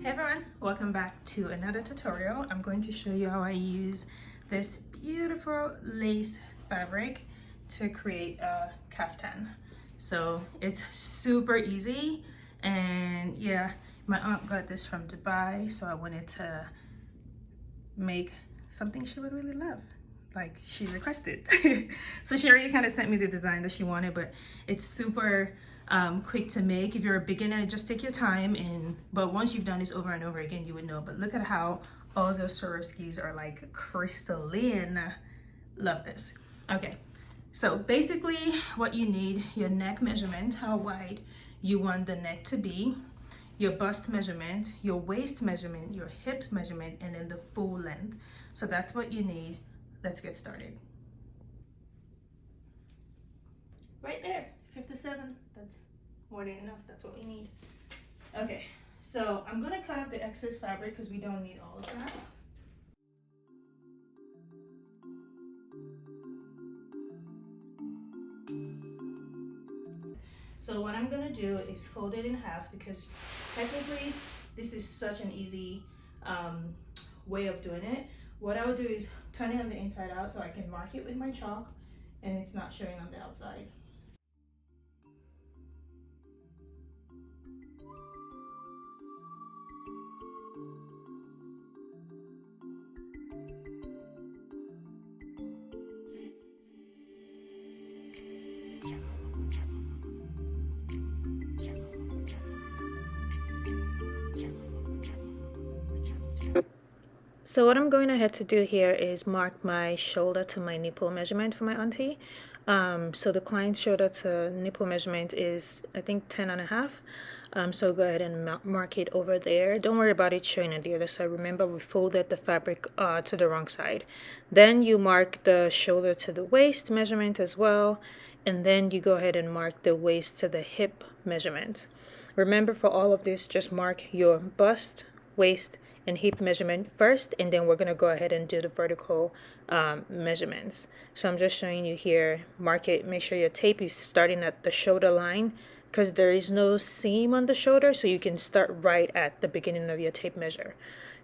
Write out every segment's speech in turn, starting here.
Hey everyone, welcome back to another tutorial. I'm going to show you how I use this beautiful lace fabric to create a kaftan. So it's super easy, and yeah, my aunt got this from Dubai, so I wanted to make something she would really love, like she requested. So she already kind of sent me the design that she wanted, but it's super quick to make. If you're a beginner, just take your time, but once you've done this over and over again, you would know. But look at how all those Swarovskis are like crystalline. Love this. Okay, so basically what you need: your neck measurement, how wide you want the neck to be, your bust measurement, your waist measurement, your hips measurement, and then the full length. So that's what you need. Let's get started. Right there, 57. That's more than enough. That's what we need. Okay, so I'm gonna cut off the excess fabric because we don't need all of that. So what I'm gonna do is fold it in half, because technically this is such an easy way of doing it. What I would do is turn it on the inside out so I can mark it with my chalk and it's not showing on the outside. So what I'm going ahead to do here is mark my shoulder to my nipple measurement for my auntie. So the client's shoulder to nipple measurement is, I think, 10 and a half. So go ahead and mark it over there. Don't worry about it showing on the other side. Remember, we folded the fabric to the wrong side. Then you mark the shoulder to the waist measurement as well. And then you go ahead and mark the waist to the hip measurement. Remember, for all of this, just mark your bust, waist, and hip measurement first, and then we're going to go ahead and do the vertical measurements. So I'm just showing you here. Mark it, make sure your tape is starting at the shoulder line, because there is no seam on the shoulder, so you can start right at the beginning of your tape measure.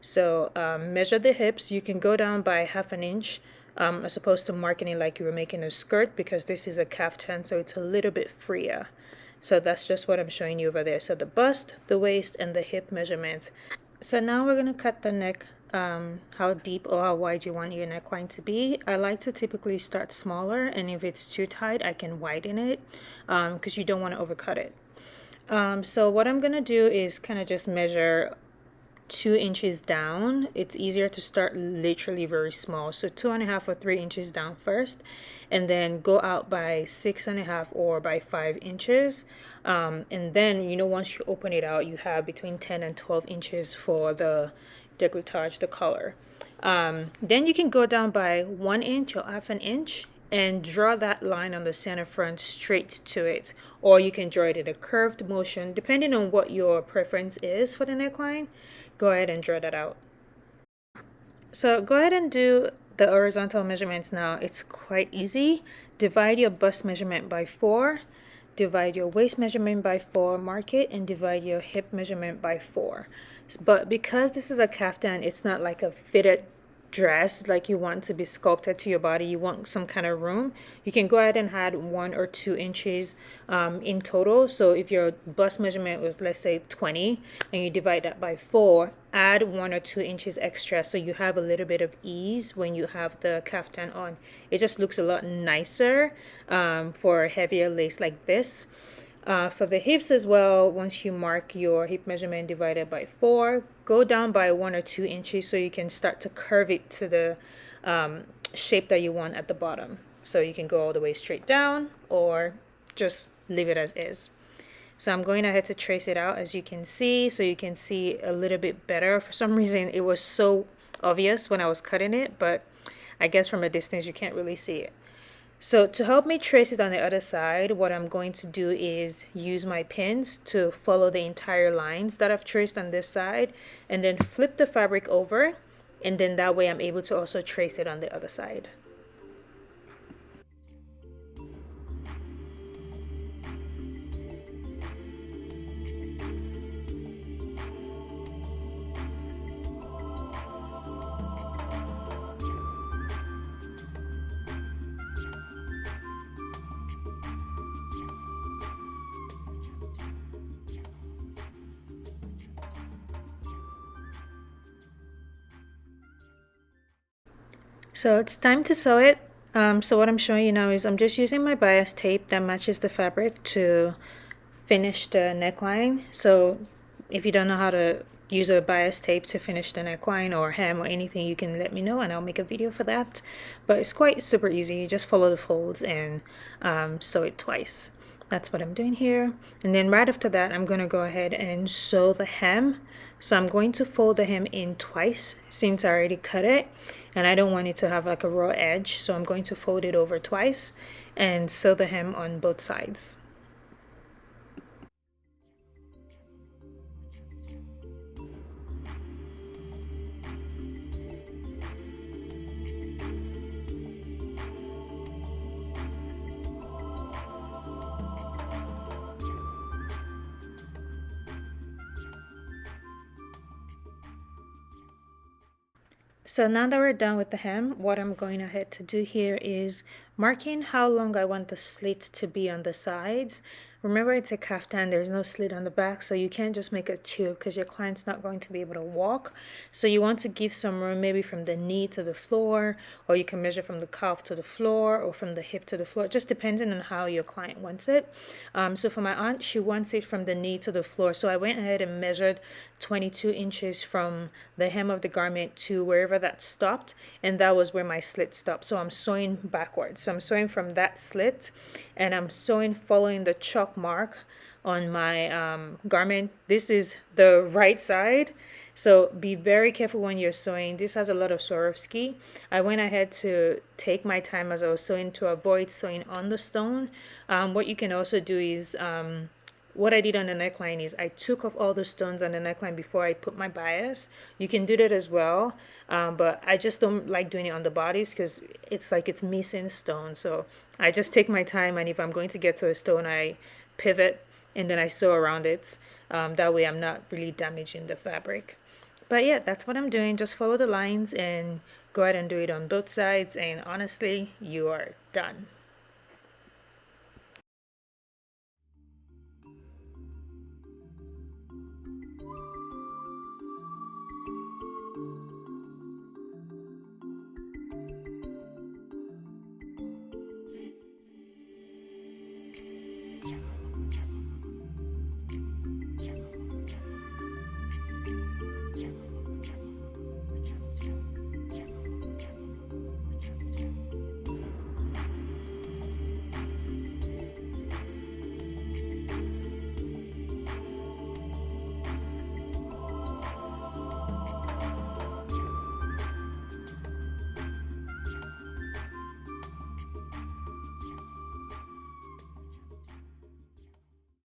So measure the hips. You can go down by ½ an inch, as opposed to marking it like you were making a skirt, because this is a kaftan, so it's a little bit freer. So that's just what I'm showing you over there. So the bust, the waist, and the hip measurement. So now we're going to cut the neck, how deep or how wide you want your neckline to be. I like to typically start smaller, and if it's too tight, I can widen it, because you don't want to overcut it. So what I'm going to do is kind of just measure 2 inches down. It's easier to start literally very small, so 2.5 or 3 inches down first, and then go out by 6.5 or by 5 inches, and then, you know, once you open it out, you have between 10 and 12 inches for the décolletage, the collar. Then you can go down by 1 inch or ½ an inch and draw that line on the center front straight to it, or you can draw it in a curved motion depending on what your preference is for the neckline. Go ahead and draw that out. So go ahead and do the horizontal measurements now. It's quite easy. Divide your bust measurement by 4, divide your waist measurement by 4, mark it, and divide your hip measurement by 4. But because this is a kaftan, it's not like a fitted dress like you want to be sculpted to your body. You want some kind of room. You can go ahead and add 1 or 2 inches in total. So if your bust measurement was, let's say, 20, and you divide that by 4, add 1 or 2 inches extra, so you have a little bit of ease when you have the kaftan on. It just looks a lot nicer for heavier lace like this. For the hips as well, once you mark your hip measurement divided by 4, go down by 1 or 2 inches so you can start to curve it to the shape that you want at the bottom. So you can go all the way straight down or just leave it as is. So I'm going ahead to trace it out, as you can see, so you can see a little bit better. For some reason, it was so obvious when I was cutting it, but I guess from a distance you can't really see it. So to help me trace it on the other side, what I'm going to do is use my pins to follow the entire lines that I've traced on this side, and then flip the fabric over, and then that way I'm able to also trace it on the other side. So it's time to sew it. So what I'm showing you now is I'm just using my bias tape that matches the fabric to finish the neckline. So if you don't know how to use a bias tape to finish the neckline or hem or anything, you can let me know and I'll make a video for that. But it's quite super easy. You just follow the folds and sew it twice. That's what I'm doing here. And then right after that, I'm going to go ahead and sew the hem. So I'm going to fold the hem in twice since I already cut it and I don't want it to have like a raw edge. So I'm going to fold it over twice and sew the hem on both sides. So now that we're done with the hem, what I'm going ahead to do here is marking how long I want the slit to be on the sides. Remember, it's a kaftan, there's no slit on the back, so you can't just make a tube because your client's not going to be able to walk. So you want to give some room, maybe from the knee to the floor, or you can measure from the calf to the floor, or from the hip to the floor, just depending on how your client wants it. So for my aunt, she wants it from the knee to the floor. So I went ahead and measured 22 inches from the hem of the garment to wherever that stopped, and that was where my slit stopped. So I'm sewing backwards. So I'm sewing from that slit, and I'm sewing following the chalk mark on my garment. This is the right side, so be very careful when you're sewing. This has a lot of Swarovski. I went ahead to take my time as I was sewing to avoid sewing on the stone. What you can also do is what I did on the neckline is I took off all the stones on the neckline before I put my bias. You can do that as well, but I just don't like doing it on the bodies because it's like it's missing stones. So I just take my time, and if I'm going to get to a stone, I pivot and then I sew around it. That way I'm not really damaging the fabric. But yeah, that's what I'm doing. Just follow the lines and go ahead and do it on both sides, and honestly, you are done.